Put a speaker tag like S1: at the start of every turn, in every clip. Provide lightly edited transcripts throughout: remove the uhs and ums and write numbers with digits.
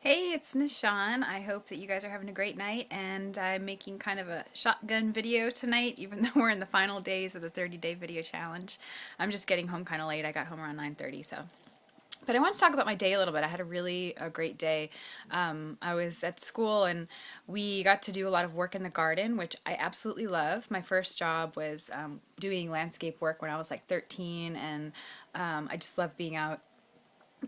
S1: Hey, it's Nishaan. I hope that you guys are having a great night, and I'm making kind of a shotgun video tonight, even though we're in the final days of the 30-day video challenge. I'm just getting home kind of late. I got home around 9:30, so. But I want to talk about my day a little bit. I had a great day. I was at school and we got to do a lot of work in the garden, which I absolutely love. My first job was doing landscape work when I was like 13, and I just love being out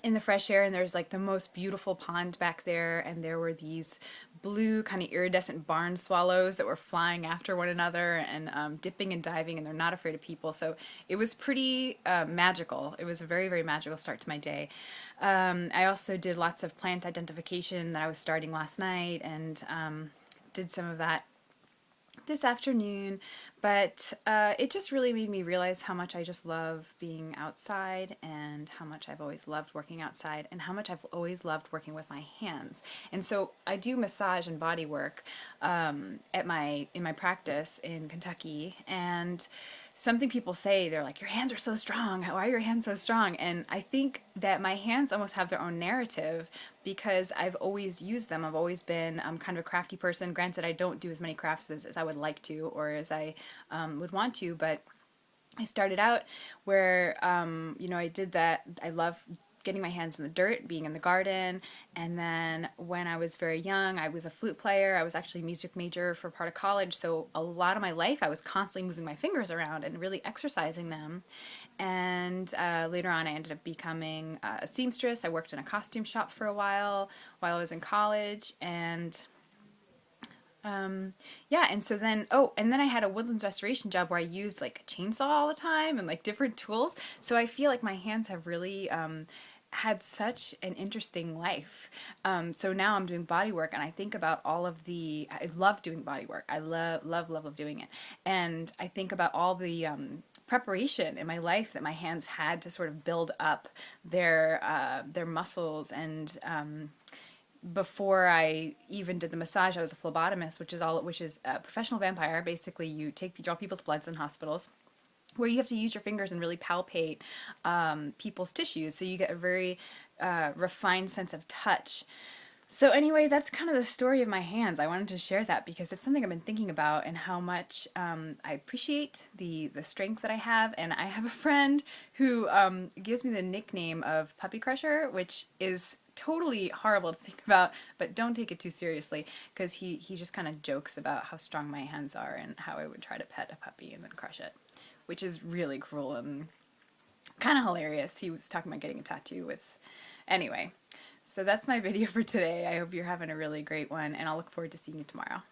S1: in the fresh air, and there's like the most beautiful pond back there, and there were these blue kind of iridescent barn swallows that were flying after one another and dipping and diving, and they're not afraid of people. So it was pretty magical. It was a very, very magical start to my day. I also did lots of plant identification that I was starting last night, and did some of that this afternoon, but it just really made me realize how much I just love being outside, and how much I've always loved working outside, and how much I've always loved working with my hands. And so I do massage and body work in my practice in Kentucky, and something people say, they're like, your hands are so strong, why are your hands so strong? And I think that my hands almost have their own narrative because I've always used them. I've always been kind of a crafty person. Granted, I don't do as many crafts as I would like to, or as I would want to, but I started out where, I did that. I love getting my hands in the dirt, being in the garden. And then when I was very young, I was a flute player. I was actually a music major for part of college. So a lot of my life, I was constantly moving my fingers around and really exercising them. And later on, I ended up becoming a seamstress. I worked in a costume shop for a while I was in college. And yeah, and so then, and then I had a woodlands restoration job where I used like a chainsaw all the time and like different tools. So I feel like my hands have really had such an interesting life. So now I'm doing body work, and I think about I love doing body work. I love, love, love, love doing it. And I think about all the preparation in my life that my hands had to sort of build up their muscles, and before I even did the massage, I was a phlebotomist, which is a professional vampire. Basically, you draw people's bloods in hospitals, where you have to use your fingers and really palpate people's tissues, so you get a very refined sense of touch. So anyway, that's kind of the story of my hands. I wanted to share that because it's something I've been thinking about, and how much I appreciate the strength that I have. And I have a friend who gives me the nickname of Puppy Crusher, which is totally horrible to think about, but don't take it too seriously, because he just kind of jokes about how strong my hands are and how I would try to pet a puppy and then crush it, which is really cruel and kind of hilarious. He was talking about getting a tattoo with... Anyway, so that's my video for today. I hope you're having a really great one, and I'll look forward to seeing you tomorrow.